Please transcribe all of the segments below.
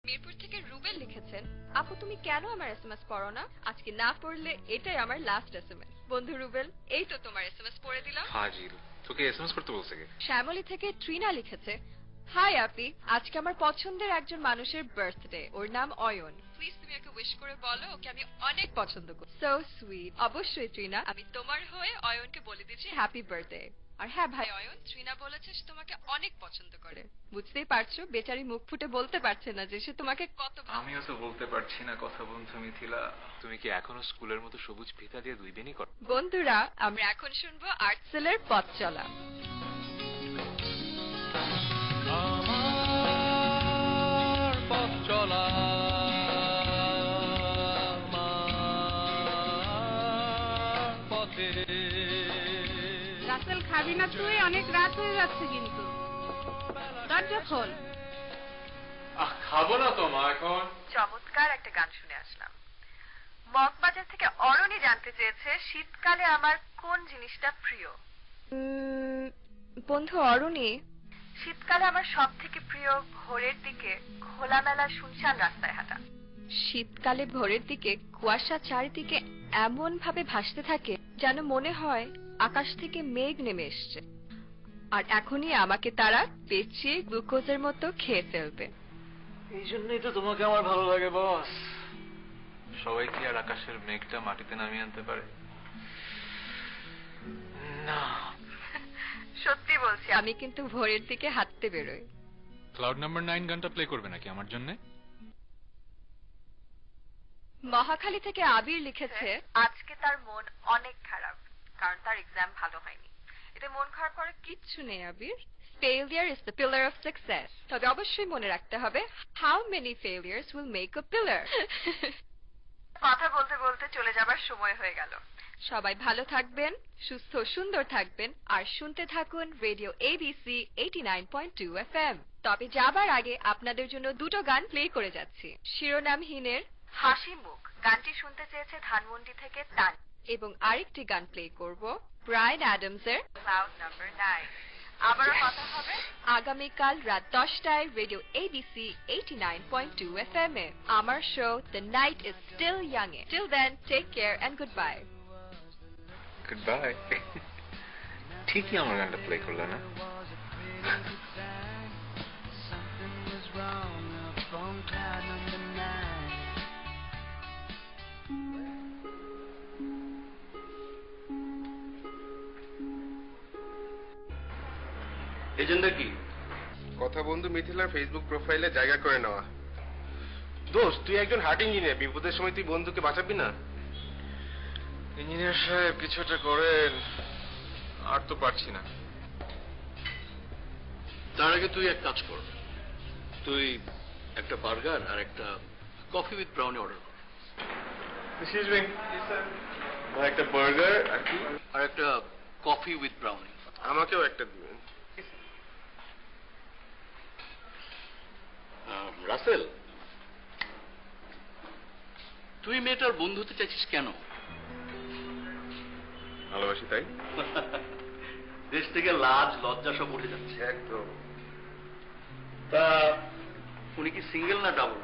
মিরপুর থেকে রুবেল লিখেছেন, আপু তুমি কেন আমার এসএমএস পড়ো না? আজকে না পড়লে এটাই আমার লাস্ট এসএমএস। বন্ধু রুবেল, এই তো তোমার এসএমএস পড়ে দিলাম। ফাজিল, তোকে এসএমএস করতে বলছে কে? শ্যামলী থেকে ট্রিনা লিখেছে, হাই আপি, আজকে আমার পছন্দের একজন মানুষের বার্থডে, ওর নাম অয়ন। প্লিজ তুমি ওকে উইশ করে বলো ওকে আমি অনেক পছন্দ করি। So sweet. অবশ্যই ট্রিনা, আমি তোমার হয়ে অয়নকে বলে দিচ্ছি হ্যাপি বার্থডে। আর হ্যাঁ ভাই অয়ন, ট্রিনা বলেছে সে তোমাকে অনেক পছন্দ করে। বুঝতেই পারছো, বেচারি মুখ ফুটে বলতে পারছে না যে সে তোমাকে কত আমিও তো বলতে পারছি না কথা। বন্ধু মিথিলা, তুমি কি এখনো স্কুলের মতো সবুজ ফিতা দিয়ে দুই বেনি কর? বন্ধুরা, আমরা এখন শুনবো আর্টসেলের পথ চলা। আমার পথ চলা পথে। রাসেল খাবি না তুই? অনেক রাত হয়ে যাচ্ছে কিন্তু। দরজা খোল। খাবো না তো মা এখন। চমৎকার একটা গান শুনে আসলাম। মগবাজার থেকে অরণি জানতে চেয়েছে শীতকালে আমার কোন জিনিসটা প্রিয়। বন্ধু অরণি, শীতকালে আমার সব থেকে প্রিয় ভোরের দিকে খোলামেলা শুনশান রাস্তায় হাঁটা। শীতকালে ভোরের দিকে কুয়াশা চারিদিকে এমন ভাবে ভাসতে থাকে যেন মনে হয় আকাশ থেকে মেঘ নেমে এসছে, আর এখনই আমাকে তারা পেঁচিয়ে গ্লুকোজের মতো খেয়ে ফেলবে। এই জন্যই তো তোমাকে আমার ভালো লাগে বস। সবাই কি আর আকাশের মেঘটা মাটিতে নামিয়ে আনতে পারে? না। সত্যি বলছি, আমি কিন্তু ভোরের দিকে হাঁটতে বেরোই। ক্লাউড নাম্বার 9 গানটা প্লে করবে নাকি আমার জন্য? মহাখালী থেকে আবির লিখেছে, আজকে তার মন অনেক খারাপ কারণ তার এক্সাম ভালো হয়নি। এতে মন খারাপ করার কিচ্ছু নেই আবির। Failure is the pillar of success. তবে অবশ্যই মনে রাখতে হবে, how many failures will make a pillar? কথা বলতে বলতে চলে যাবার সময় হয়ে গেল। সবাই ভালো থাকবেন, সুস্থ সুন্দর থাকবেন, আর শুনতে থাকুন রেডিও এবিসি 89.2 FM। তবে যাবার আগে আপনাদের জন্য দুটো গান প্লে করে যাচ্ছি। শিরোনামহীনের হাসি মুখ গানটি শুনতে চেয়েছে ধানমন্ডি থেকে তান, এবং আরেকটি গান প্লে করব ব্রায়ান অ্যাডামসের ক্লাউড নাম্বার 9। আবারও কথা হবে আগামীকাল রাত 10টায় রেডিও এবিসি 89.2 FM এ। আমার show the night is still young এ। Till then, take care and goodbye. Goodbye. ঠিকই আমার গানটা প্লে করলে না? এজেন্ডা কি? কথা বন্ধু মিথিলার ফেসবুক প্রোফাইলে জায়গা করে নেওয়া। দোস্ত, তুই একজন হার্ট ইঞ্জিনিয়ার, বিপদের সময় তুই বন্ধুকে বাঁচাবি না? ইঞ্জিনিয়ার সাহেব কিছুটা করেন, আর তো পারছি না। তার আগে তুই এক কাজ কর, তুই একটা বার্গার আর একটা কফি উইথ ব্রাউনি অর্ডার কর। এক্সকিউজ মি ভাই, একটা বার্গার আর কি? আর একটা কফি উইথ ব্রাউনি। আমাকেও একটা দিবেন। রাসেল, তুই মেয়েটার বন্ধু হতে চাইছিস কেন? ভালোবাসি তাই। দেশ থেকে লাজ লজ্জা সব উঠে যাচ্ছে একদম। তা উনি কি সিঙ্গেল না ডাবল?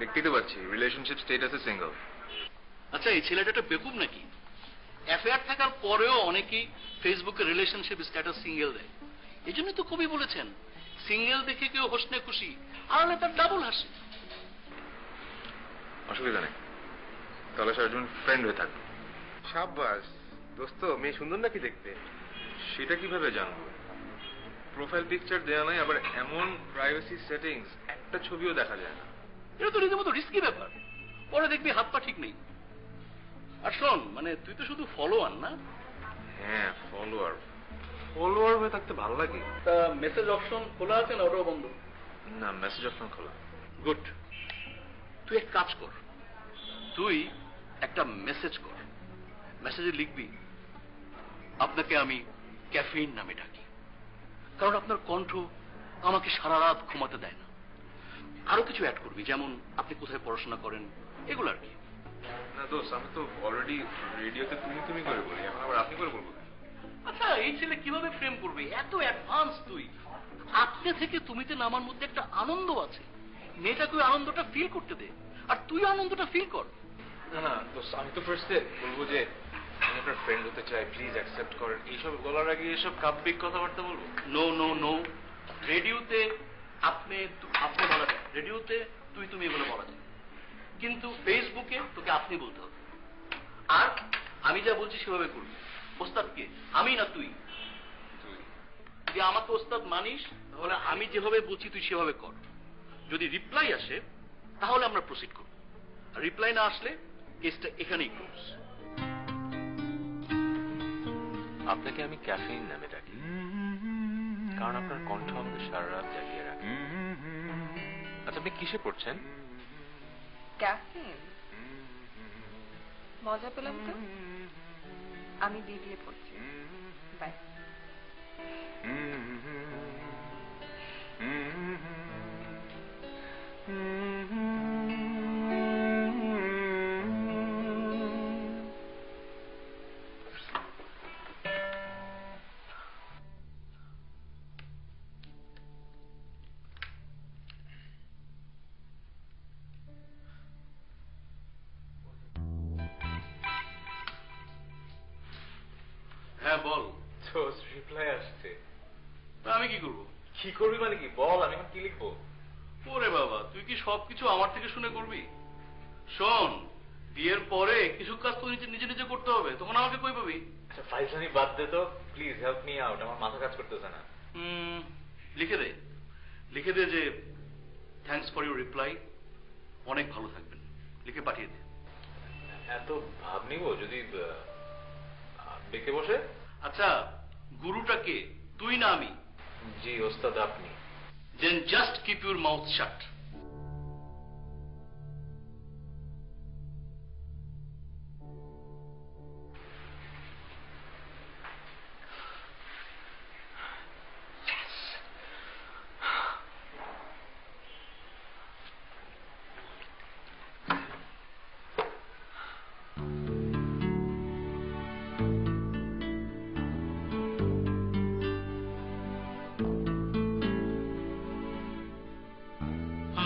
দেখতেই তো পাচ্ছি রিলেশনশিপ স্টেটাসে সিঙ্গেল। আচ্ছা, এই ছেলেটা একটা বেকুব নাকি? অ্যাফেয়ার থাকার পরেও অনেকেই ফেসবুকে রিলেশনশিপ স্ট্যাটাস সিঙ্গেল দেয়। এই জন্যই তো কবি বলেছেন, সিঙ্গেল দেখে কেউ হোসনে খুশি, আর না তার ডাবল হাসি। অসুবিধা নেই, তাহলে সারাজন ফ্রেন্ড হয়ে থাকবে। সাব্বাস দোস্ত, মেয়ে সুন্দর নাকি দেখতে? সেটা কিভাবে জানবো? প্রোফাইল পিকচার দেওয়া নাই, আবার এমন প্রাইভেসি সেটিংস, একটা ছবিও দেখা যায় না। এটা তো রীতিমতো রিস্কি ব্যাপার, পরে দেখবি হাত পা ঠিক নেই। আর শোন, মানে তুই তো শুধু ফলোয়ার না? হ্যাঁ, ফলোয়ার। ফলোয়ার হয়ে থাকতে ভালো লাগে। তা মেসেজ অপশন খোলা আছে না ওটাও বন্ধ? না, মেসেজ অপশন খোলা। গুড। তুই এক কাজ কর, তুই একটা মেসেজ কর। মেসেজে লিখবি, আপনাকে আমি ক্যাফেইন নামে ডাকি, কারণ আপনার কণ্ঠ আমাকে সারা রাত ঘুমাতে দেয় না। আরো কিছু অ্যাড করবি, যেমন আপনি কোথায় পড়াশোনা করেন, এগুলো আর কি। না দোস্ত, আমি তো অলরেডি রেডিওতে তুমি তুমি করে বলি, এখন আবার আপনি করে বলবো। আচ্ছা, এই ছেলে কিভাবে ফ্রেম করবে? এত অ্যাডভান্স তুই। আপনি থেকে তুমিতে নামার মধ্যে একটা আনন্দ আছে, মেয়েটাকে ওই আনন্দটা ফিল করতে দে, আর তুই আনন্দটা ফিল কর। না না দোস্ত, আমি তো ফার্স্টে বলবো যে আমি আপনার ফ্রেন্ড হতে চাই, প্লিজ অ্যাকসেপ্ট করেন, এইসব বলার আগে এসব কাব্যিক কথাবার্তা বলবো। নো নো নো, রেডিওতে আপনি বলা যায়, রেডিওতে তুমি এগুলো বলা যায়, কিন্তু ফেসবুকে তোকে আপনি বলতে হবে। আর আমি যা বলছি সেভাবে করবি। ওস্তাদ কে, আমি না তুই? যদি আমাকে ওস্তাদ মানিস তাহলে আমি যেভাবে বলছি তুই সেভাবে কর। যদি রিপ্লাই আসে তাহলে আমরা প্রসিড করব, আর রিপ্লাই না আসলে কেসটা এখানেই ক্লোজ। আপনাকে আমি ক্যাফেইন নামে ডাকি, কারণ আপনার কণ্ঠ আমাকে সারা রাত জাগিয়ে রাখে। আচ্ছা, আপনি কিসে পড়ছেন? ক্যাফিন? মজা পেলাম তো। আমি বিবিএ পড়ছি। বাই। হ্যাঁ বল। রিপ্লাই আসছে। আমি কি করবো? কি করবি মানে কি বল, আমি এখন কি লিখবো? ওরে বাবা, তুই কি সবকিছু আমার থেকে শুনে করবি? শোন, বিয়ের পরে কিছু কাজ তো নিজে নিজে করতে হবে, তখন আমাকে কই পাবি? আচ্ছা ফাইজলামি বাদ দে তো, প্লিজ হেল্প মি আউট, আমার মাথা কাজ করতেছে না। লিখে দে যে থ্যাঙ্কস ফর ইউর রিপ্লাই, অনেক ভালো থাকবেন, লিখে পাঠিয়ে দে। এত ভাব নিব যদি বেঁকে বসে? আচ্ছা, গুরুটা কে, তুই না আমি? জি ওস্তাদ, আপনি। Then just keep your mouth shut.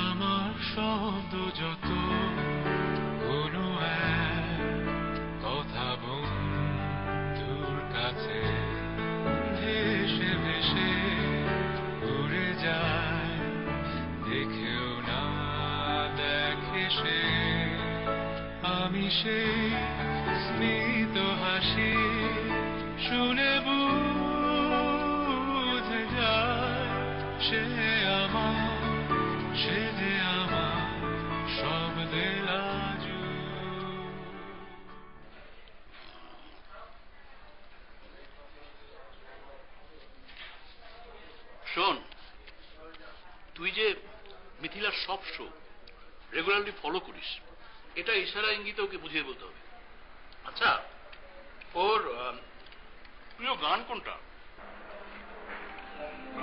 আমার শব্দ যত কোনো এক কথা বন্ধুর কাছে ভেসে ভেসে উড়ে যায়, দেখেও না দেখে সে। আমি সেই স্মিত হাসি শুনে বুঝে যায়, সে আমার, সে যে আমার শব্দে লাজু। শোন, তুই যে মিথিলার সব শো রেগুলারলি ফলো করিস, এটা ইশারা ইঙ্গিতে ওকে বুঝিয়ে বলতে হবে। আচ্ছা, ওর প্রিয় গান কোনটা?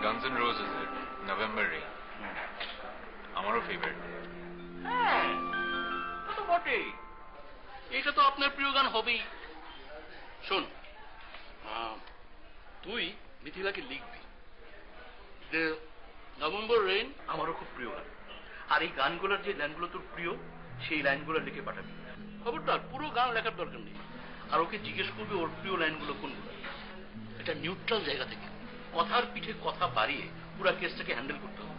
গানস এন্ড রোজেস এর নভেম্বর রেইন আমারও ফেভারিট। হ্যাঁ, তা তো বটেই, এটা তো আপনার প্রিয় গান হবেই। শোন, তুই মিথিলাকে লিখবি যে নভেম্বর রেইন আমারও খুব প্রিয় গান, আর এই গানগুলোর যে লাইনগুলো তোর প্রিয় সেই লাইনগুলো লিখে পাঠাবি। খবরদার পুরো গান লেখার দরকার নেই, আর ওকে জিজ্ঞেস করবি ওর প্রিয় লাইনগুলো কোনগুলো। এটা নিউট্রাল জায়গা থেকে কথার পিঠে কথা বাড়িয়ে পুরো কেসটাকে হ্যান্ডেল করতে হবে।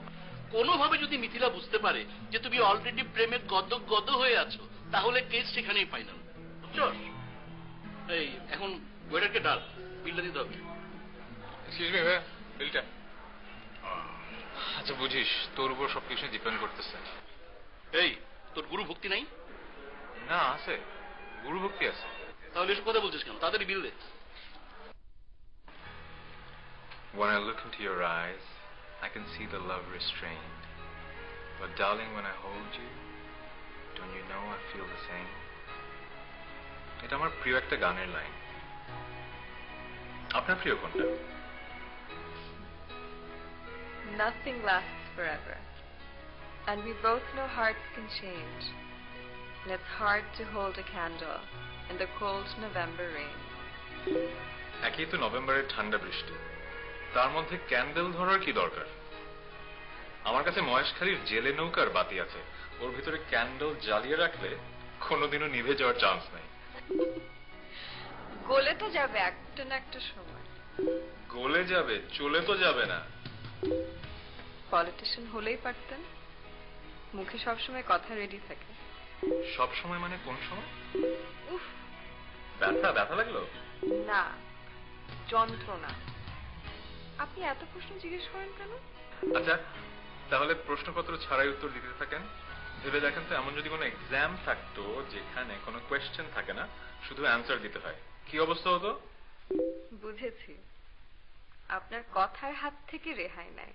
কোনোভাবে যদি মিথিলা বুঝতে পারে যে তুমি অলরেডি প্রেমে গদ হয়ে আছো, তাহলে কেস সেখানেই ফাইনাল, বুঝছস? এই এখন ওয়েটারকে ডাল, বিলটা দিতে হবে। এক্সকিউজ মি ভাই, বিলটা। আচ্ছা বুঝিস, তোর উপর সবকিছু ডিপেন্ড করতেছে। এই, তোর গুরু ভক্তি নাই? না আছে, গুরু ভক্তি আছে। তাহলে এসব কথা বলছিস কেন? তাড়াতাড়ি বিল দে। When I look into your eyes, I can see the love restrained. But darling, when I hold you, don't you know I feel the same? এটা আমার প্রিয় একটা গানের লাইন। আপনার প্রিয় কোনটা? Nothing lasts forever. And we both know hearts can change. And it's hard to hold a candle in the cold November rain. একই তো নভেম্বরের ঠান্ডা বৃষ্টি, তার মধ্যে ক্যান্ডেল ধরার কি দরকার? আমার কাছে মহেশখালীর জেলে নৌকার বাতি আছে, ওর ভিতরে ক্যান্ডেল জ্বালিয়ে রাখলে কোনোদিনও নিভে যাওয়ার চান্স নেই। গলে তো যাবে একটা না একটা সময়। গলে যাবে, চলে তো যাবে না। পলিটিশিয়ান হলেই পারতেন, মুখে সবসময় কথা রেডি থাকে। সব সময় মানে কোন সময়? উফ, ব্যথা ব্যথা লাগলো? না, যন্ত্রণা। আপনি এত প্রশ্ন জিজ্ঞেস করেন কেন? আচ্ছা, তাহলে প্রশ্নপত্র ছাড়াই উত্তর দিতে থাকেন। ভেবে দেখেন তো, এমন যদি কোনো এক্সাম থাকতো যেখানে কোনো কোয়েশ্চেন থাকে না, শুধু অ্যান্সার দিতে হয়, কি অবস্থা হতো? বুঝেছি, আপনার কথার হাত থেকে রেহাই নাই।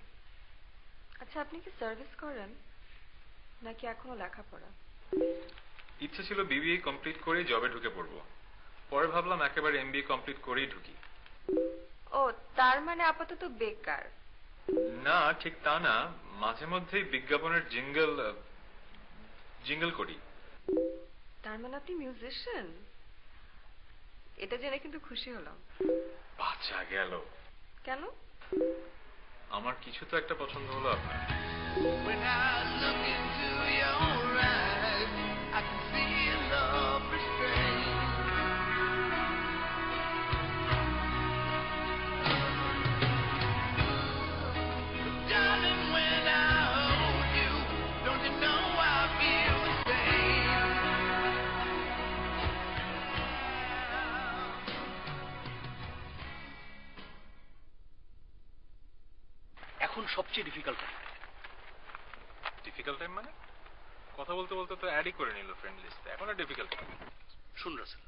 আচ্ছা, আপনি কি সার্ভিস করেন নাকি এখনো লেখাপড়া? ইচ্ছে ছিল বিবিএ কমপ্লিট করেই জবে ঢুকে পড়বো, পরে ভাবলাম একেবারে এমবিএ কমপ্লিট করেই ঢুকি। ও, তার মানে আপাতত বেকার? না, ঠিক তা না, মাঝে মধ্যেই বিজ্ঞাপনের জিঙ্গল করি। তার মানে আপনি মিউজিশিয়ান? এটা জেনে কিন্তু খুশি হলাম। বাঁচা গেল। কেন? আমার কিছু তো একটা পছন্দ হলো আপনার। When I look into your eyes, I can see love restrained. Darling, when I hold you, don't you know I feel the same? এখন সবচেয়ে ডিফিকাল্ট টাইম। ডিফিকাল্ট টাইম মানে? কথা বলতে বলতে তো অ্যাডই করে নিল ফ্রেন্ড লিস্টে, এখন আর ডিফিকাল্ট টাইম? শুন রাসেল,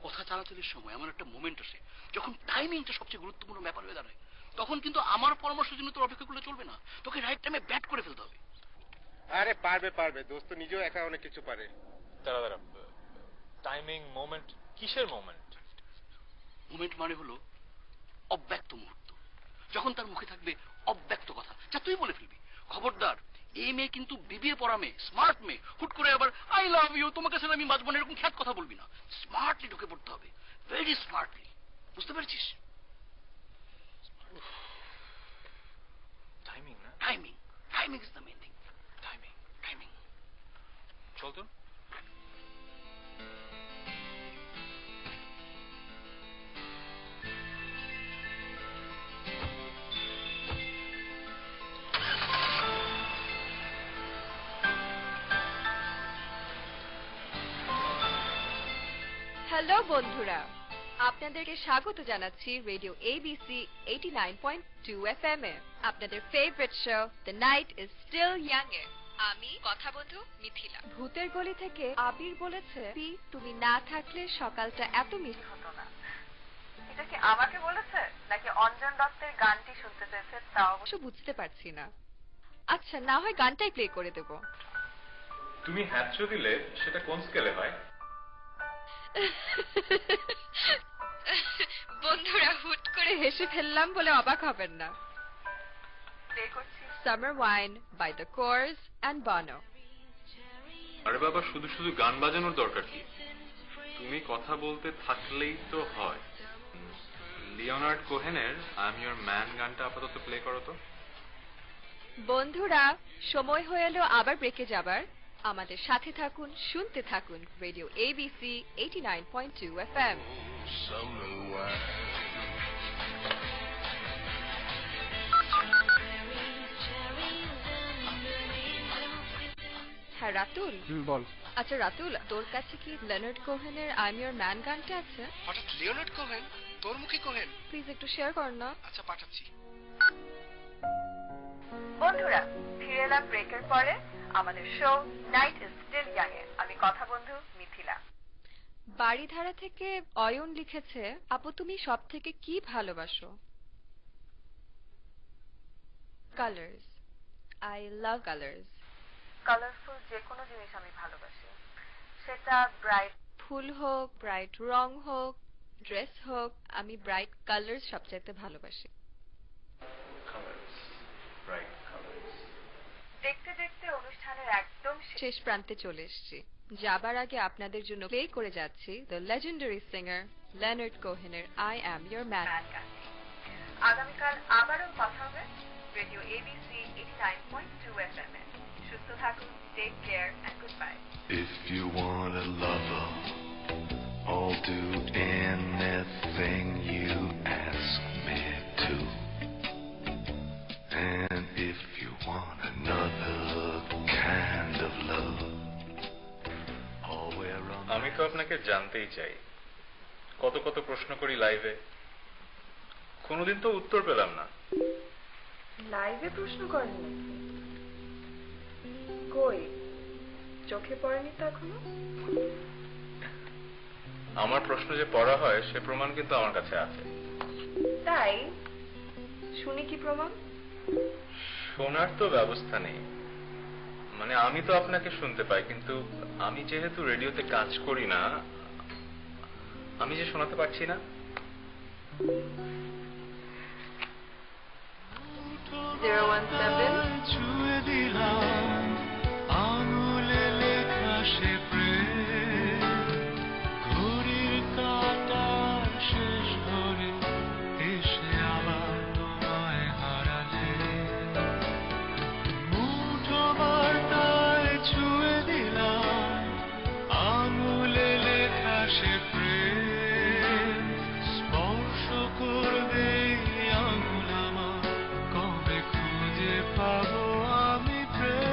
কথা চালাচালির সময় এমন একটা মোমেন্ট আসে যখন টাইমিংটা সবচেয়ে গুরুত্বপূর্ণ ব্যাপার হয়ে দাঁড়ায়। তখন কিন্তু আমার পরামর্শের জন্য তোর অপেক্ষা করলে চলবে না, তোকে রাইট টাইমে ব্যাট করে ফেলতে হবে। আরে পারবে পারবে, দোস্ত নিজেও একা অনেক কিছু পারে। দাঁড়া দাঁড়া, টাইমিং, মোমেন্ট, কিসের মোমেন্ট? মোমেন্ট মানে হলো অব্যক্ত মুহূর্ত, যখন তার মুখে থাকবে অব্যক্ত কথা, যা তুই বলে ফেলবি। খবরদার, এই মেয়ে কিন্তু বিবিএ পড়া মেয়ে, স্মার্ট মেয়ে, হুট করে আবার আই লাভ ইউ, তোমাকে ছেড়ে আমি বাঁচবো না, এরকম খ্যাত কথা বলবি না। স্মার্টলি ঢুকে পড়তে হবে, ভেরি স্মার্টলি, বুঝতে পেরেছিস? টাইমিং না? Timing, timing is the main thing. Timing, timing. চল তো। হ্যালো বন্ধুরা, আপনাদেরকে স্বাগত জানাচ্ছি রেডিও ABC 89.2 FM এ আপনাদের favourite show the night is still young এ। আমি কথা বন্ধু মিথিলা। ভূতের গলি থেকে আবির বলেছে, তুমি না থাকলে সকালটা এত মিস হতো না। এটা কি আমাকে বলেছে নাকি অঞ্জন দত্তের গানটি শুনতে চেয়েছে তাও অবশ্য বুঝতে পারছি না। আচ্ছা, না হয় গানটাই প্লে করে দেব। তুমি হ্যাচো দিলে সেটা কোন স্কেলে হয়? বন্ধুরা, হুট করে হেসে ফেললাম বলে অবাক হবেন না। Summer wine by the Corrs and Bono. আরে বাবা, শুধু শুধু গান বাজানোর দরকার কি? তুমি কথা বলতে থাকলেই তো হয়। লিওনার্ড কোহেনের আই এম ইয়োর ম্যান গানটা আপাতত প্লে করো তো। বন্ধুরা, সময় হয়ে এলো আবার ব্রেকে যাবার। আমাদের সাথে থাকুন, শুনতে থাকুন radio ABC 89.2 FM। Summer wine. হ্যাঁ রাতুল। বল। আচ্ছা রাতুল, তোর কাছে কি লেনার্ড কোহেনের আই এম ইয়োর ম্যান গানটা আছে? হঠাৎ লিওনার্ড কোহেন? তোর মুখে কোহেন? প্লিজ একটু শেয়ার কর না। আচ্ছা, পাঠাচ্ছি। বন্ধুরা, ফিরে এলাম ব্রেকের পরে আমাদের show night is still young এ। আমি কথা বন্ধু মিথিলা। বাড়িধারা থেকে অয়ন লিখেছে, আপু তুমি সব থেকে কি ভালোবাসো? Colours. I love colours. Colourful যে কোনো জিনিস আমি ভালোবাসি, সেটা ব্রাইট ফুল হোক, ব্রাইট রং হোক, ড্রেস হোক, আমি ব্রাইট কালার্স সবচেয়ে ভালোবাসি। দেখতে দেখতে অনুষ্ঠানের একদম শেষ প্রান্তে চলে এসেছি। যাবার আগে আপনাদের জন্য প্লে করে যাচ্ছি দ্য লেজেন্ডারি সিঙ্গার লেনার্ড কোহেনের আই অ্যাম ইয়োর ম্যান গান। আগামীকাল আবারও কথা হবে রেডিও এবিসি 89.2 FM এ। সুস্থ থাকুন, take care and goodbye. If you want a lover, I'll do anything you ask me to. And if you want another kind of love, I'll wear a... আমি তো আপনাকে জানতেই চাই, কত কত প্রশ্ন করি লাইভে, কোনোদিন তো উত্তর পেলাম না। লাইভে প্রশ্ন করেন নাকি? কই, চোখে পড়েনি তো এখনো? আমার প্রশ্ন যে পড়া হয় সে প্রমাণ কিন্তু আমার কাছে আছে। তাই? শুনি কি প্রমাণ? শোনার তো ব্যবস্থা নেই, মানে আমি তো আপনাকে শুনতে পাই, কিন্তু আমি যেহেতু রেডিওতে কাজ করি না, আমি যে শোনাতে পারছি না। 017 ছুঁয়ে দিলাম আঙুলে লেখা সে প্রেম, ঘড়ির কাঁটা শেষ ঘরে এসে আবার তোমায় হারালে, মুঠো বার্তায় ছুঁয়ে দিলাম আঙুলে লেখা সে প্রেম, স্পর্শ করবে আঙুল আমার, কবে খুঁজে পাবো আমি প্রেম।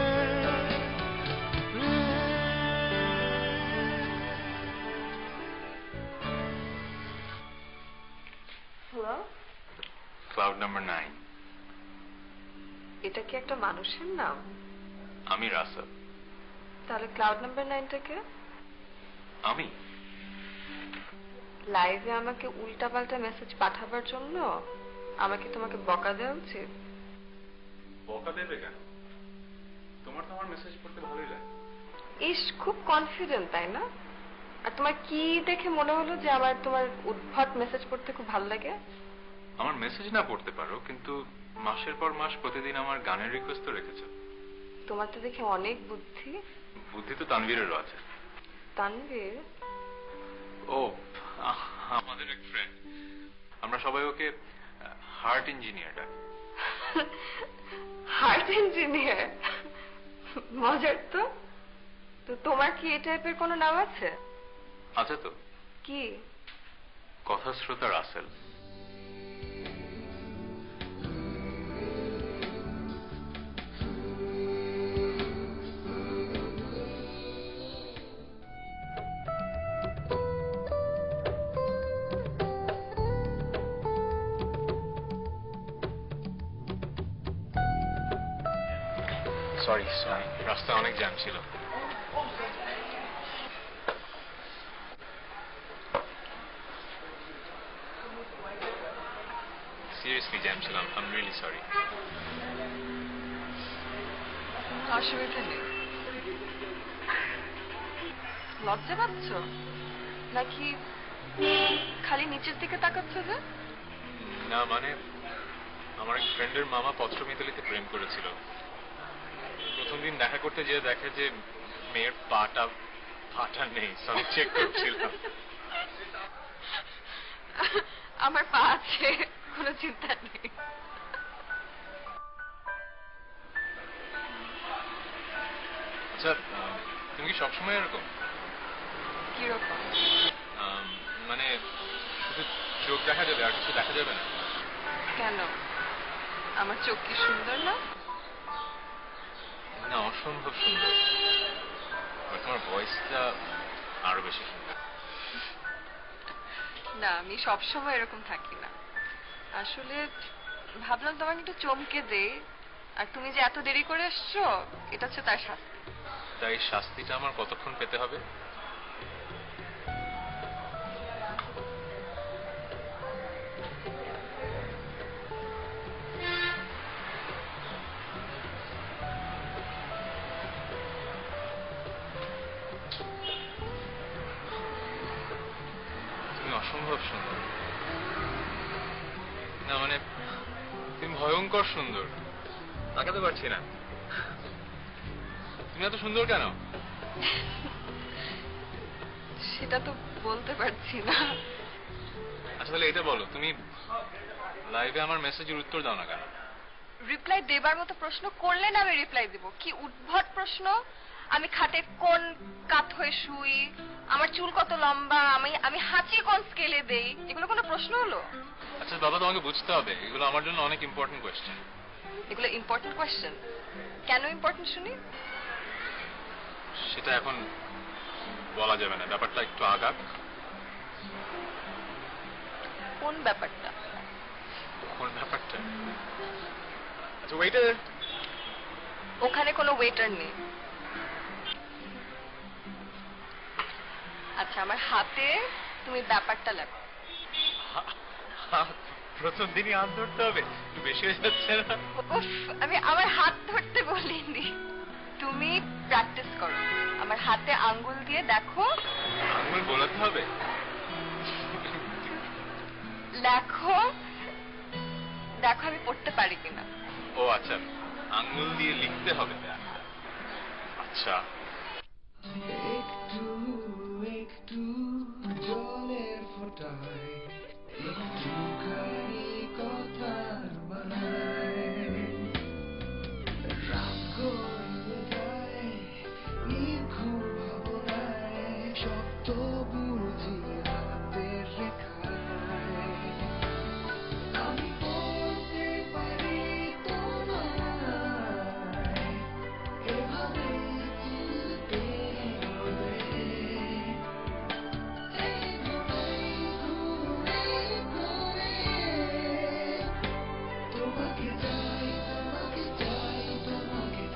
হ্যালো, ক্লাউড নাম্বার 9, এটা কি একটা মানুষের নাম? আমি রাসেল। তাহলে ক্লাউড নাম্বার 9 কে? আমি লাইভে আমাকে উল্টাপাল্টা মেসেজ পাঠাবার জন্য আমাকে তোমাকে বকা দেওয়া উচিত? বকা দেবে কেন? তোমার তো আমার মেসেজ পড়তে ভালোই লাগে। ইস, খুব কনফিডেন্ট তাই না? আর তোমার কি দেখে মনে হলো যে আমার তোমার উদ্ভট মেসেজ পড়তে খুব ভালো লাগে? আমার মেসেজ না পড়তে পারো, কিন্তু মাসের পর মাস প্রতিদিন আমার গানের রিকোয়েস্ট তো রেখেছো। তোমার তো দেখে অনেক বুদ্ধি। বুদ্ধি তো তানভীরেরও আছে। তানভীর? ও, আমাদের এক ফ্রেন্ড, আমরা সবাই ওকে হার্ট ইঞ্জিনিয়ার ডাকি। Heart engineer? মজার তো। তো তোমার কি এই টাইপের কোনো নাম আছে? আছে তো, কি? কথাশ্রোতা রাসেল। সরি, রাস্তায় অনেক জ্যাম ছিল। সিরিয়াসলি জ্যাম ছিলাম, আই এম রিয়েলি সরি। অসুবিধা নেই। লজ্জা পাচ্ছ নাকি খালি নিচের দিকে তাকাচ্ছ যে? না, মানে আমার এক ফ্রেন্ডের মামা পত্রমিতালিতে প্রেম করেছিল। প্রথম দিন দেখা করতে যেয়ে দেখে যে মেয়ের পাটা নেই, সরি চেক করছিলাম। আমার পা আছে, কোনো চিন্তা নেই। আচ্ছা, তুমি কি সবসময় এরকম? কিরকম? মানে শুধু চোখ দেখা যাবে আর কিছু দেখা যাবে না? কেন, আমার চোখ কি সুন্দর না? না, অসম্ভব সুন্দর। তোমার ভয়েসটা আরো বেশি সুন্দর। না, আমি সবসময় এরকম থাকি না। আসলে ভাবলাম তোমাকে একটু চমকে দে, আর তুমি যে এত দেরি করে এসছো এটা হচ্ছে তার শাস্তি। তাই শাস্তিটা আমার কতক্ষণ পেতে হবে? তুমি অসম্ভব সুন্দর। না মানে তুমি ভয়ঙ্কর সুন্দর, তাকাতে পারছি না। তুমি এত সুন্দর কেন? সেটা তো বলতে পারছি না। আচ্ছা তাহলে এটা বলো, তুমি লাইভে আমার মেসেজের উত্তর দাও না কেন? রিপ্লাই দেবার মতো প্রশ্ন করলে না আমি রিপ্লাই দিব। কি উদ্ভট প্রশ্ন! আমি খাটে কোন কাত হয়ে শুই, আমার চুল কত লম্বা, আমি হাঁচি কোন স্কেলে দেই, এগুলো কোনো প্রশ্ন হলো? আচ্ছা বাবা, তোমাকে বুঝতে হবে এগুলো আমার জন্য অনেক ইম্পর্টেন্ট কোয়েশ্চেন। এগুলো ইম্পর্টেন্ট কোয়েশ্চেন? কেন ইম্পর্টেন্ট শুনি? সেটা এখন বলা যাবে না, ব্যাপারটা একটু আগাক। কোন ব্যাপারটা? কোন ব্যাপারটা? আচ্ছা ওয়েটার। ওখানে কোনো ওয়েটার নেই। আচ্ছা আমার হাতে তুমি ব্যাপারটা লেখো। প্রথম দিনই হাত ধরতে হবে? একটু বেশি হয়ে যাচ্ছে না? উফ, আমি আমার হাত ধরতে বলিনি, তুমি প্র্যাকটিস করো। আমার হাতে আঙ্গুল দিয়ে দেখো। আঙুল বোলাতে হবে? লেখো, দেখো আমি পড়তে পারি কিনা। ও আচ্ছা, আঙ্গুল দিয়ে লিখতে হবে। আচ্ছা একটু একটু জলের ফোঁটায় একটুখানি কথার মানায় রাত গড়িয়ে যায় নির্ঘুম ভাবনায় শব্দ বুঝি হাতের রেখায় আমি বলতে পারি তোমায় এভাবে চলতে হবে এই ঘুরে ঘুরে তোমাকে চাই তোমাকে চাই তোমাকে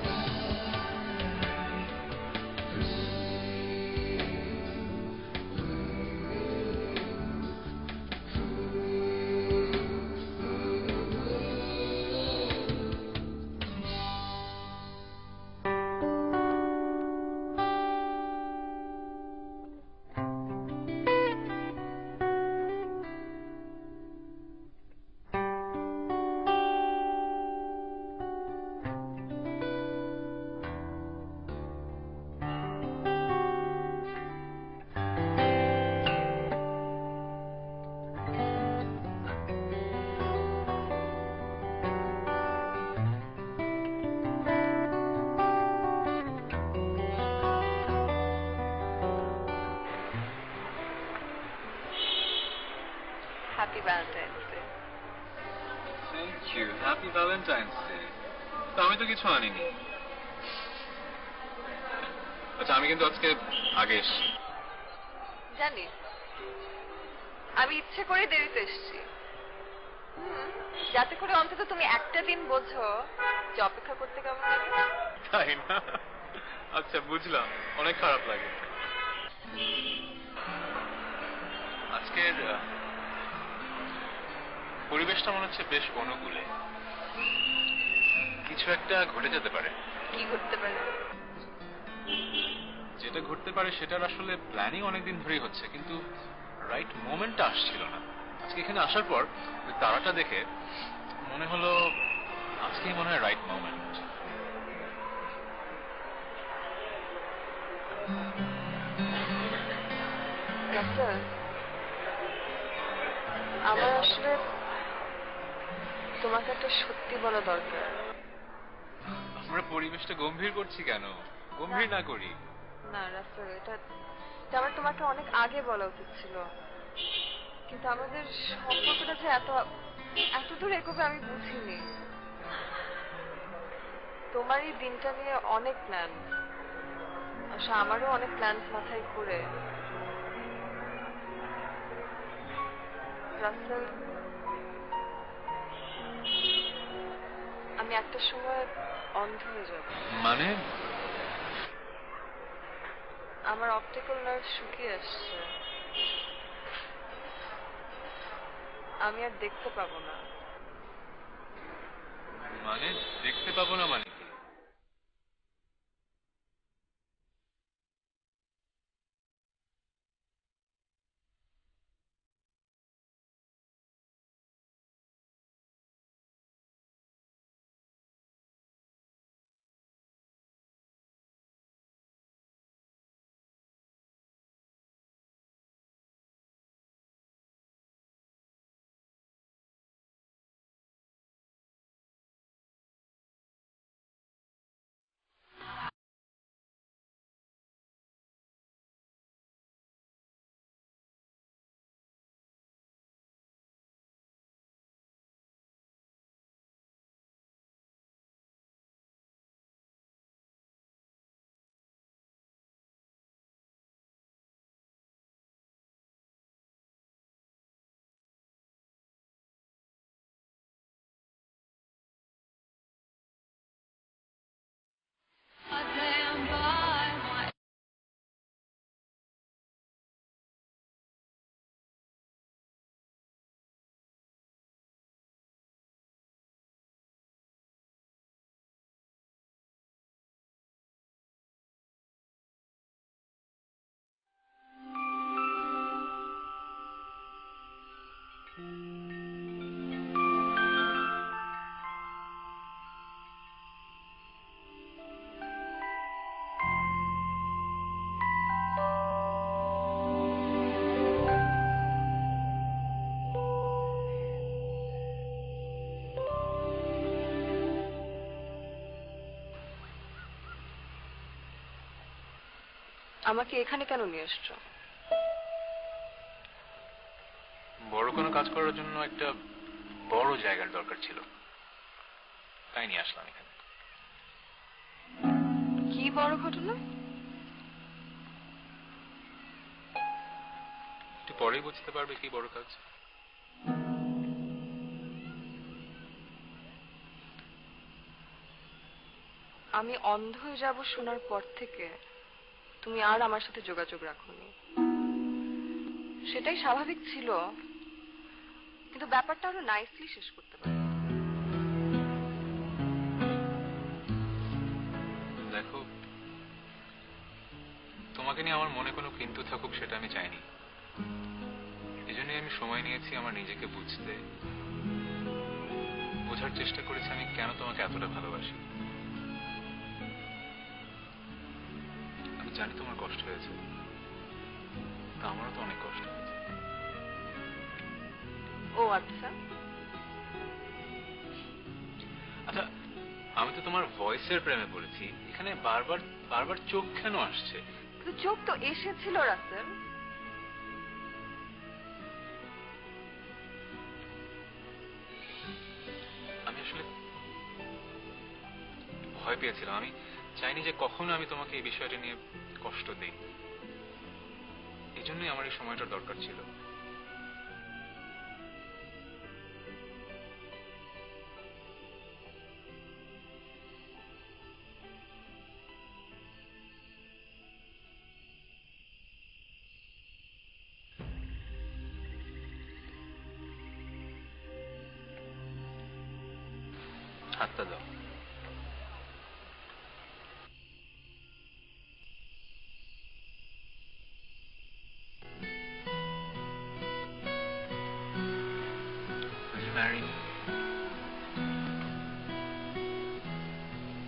happy Valentine's day. Thank you, happy Valentine's day. তো আমি তো কিছু আনিনি। আচ্ছা আমি কিন্তু আজকে আগে এসছি। জানি, আমি ইচ্ছে করে দেরিতে এসেছি, যাতে করে অন্তত তুমি একটা দিন বোঝো যে অপেক্ষা করতে কেমন লাগে। তাই না? আচ্ছা বুঝলাম, অনেক খারাপ লাগে। আজকের পরিবেশটা মনে হচ্ছে বেশ অনুকূলে, কিছু একটা ঘটে যেতে পারে। কি ঘটতে পারে? যেটা ঘটতে পারে সেটার আসলে প্ল্যানিং অনেকদিন ধরেই হচ্ছে, কিন্তু রাইট মোমেন্টটা আসছিল না। আজকে এখানে আসার পর ওই তারাটা দেখে মনে হলো আজকেই মনে হয় রাইট মোমেন্ট। ডাক্তার, আমার আসলে তোমাকে একটা সত্যি বলা দরকার। আমরা পরিবেশটা গম্ভীর করছি কেন? গম্ভীর না করি। না রাসেল, এটা আমার তোমাকে অনেক আগে বলা উচিত ছিল, কিন্তু আমাদের সম্পর্কটা যে এত দূর এগোবে আমি বুঝিনি। তোমার এই দিনটা নিয়ে অনেক প্ল্যান, আচ্ছা আমারও অনেক প্ল্যান মাথায় ঘুরে। রাসেল, আমি একটা সময় অন্ধ হয়ে যাব। মানে? আমার অপটিক্যাল নার্ভ শুকিয়ে আসছে, আমি আর দেখতে পাবো না। মানে দেখতে পাবো না মানে? আমাকে এখানে কেন নিয়ে এসছো? বড় কোনো কাজ করার জন্য একটা বড় জায়গার দরকার ছিল, তাই নিয়ে আসলাম এখানে। কি বড় ঘটনা? একটু পরেই বুঝতে পারবে কি বড় কাজ। আমি অন্ধ হয়ে যাব শোনার পর থেকে তুমি আর আমার সাথে যোগাযোগ রাখোনি। সেটাই স্বাভাবিক ছিল, কিন্তু ব্যাপারটা আরো নাইসলি শেষ করতে পারি। দেখো, তোমাকে নিয়ে আমার মনে কোনো কিন্তু থাকুক সেটা আমি চাইনি। এজন্যই আমি সময় নিয়েছি আমার নিজেকে বুঝতে, বোঝার চেষ্টা করেছি আমি কেন তোমাকে এতটা ভালোবাসি। আমি জানি তোমার কষ্ট হয়েছে, তা আমারও তো অনেক কষ্ট হয়েছে। ও আচ্ছা, আচ্ছা, আমি তো তোমার ভয়েসের প্রেমে পড়েছি। এখানে বারবার বারবার চোখ কেন আসছে? কিন্তু চোখ তো এসেছিল রাসেল। আমি আসলে ভয় পেয়েছিলাম। আমি চাইনি যে কখনো আমি তোমাকে এই বিষয়টা নিয়ে কষ্ট দিই। এই জন্যই আমার এই সময়টার দরকার ছিল। হাতটা দাও। Will you marry me?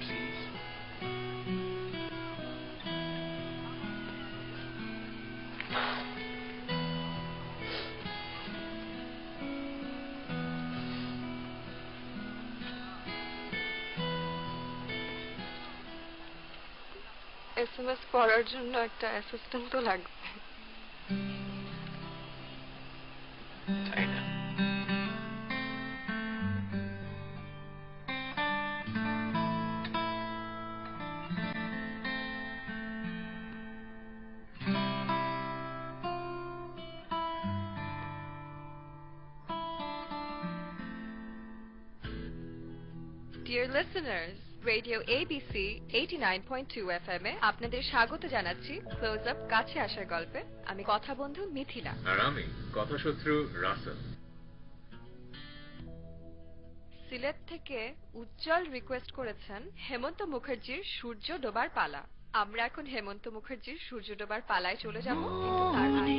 Please? SMS পড়ার জন্য একটা অ্যাসিস্ট্যান্ট তো লাগবে। তাই না? Dear listeners, Radio ABC 89.2 FM এ আপনাদের স্বাগত জানাচ্ছি ক্লোজ আপ কাছে আসার গল্পে। আমি কথা বন্ধু মিথিলা। আর আমি কথাশত্রু রাসেল। সিলেট থেকে উজ্জ্বল রিকোয়েস্ট করেছেন হেমন্ত মুখার্জির সূর্য ডোবার পালা। আমরা এখন হেমন্ত মুখার্জির সূর্য ডোবার পালায় চলে যাব, কিন্তু তার আগে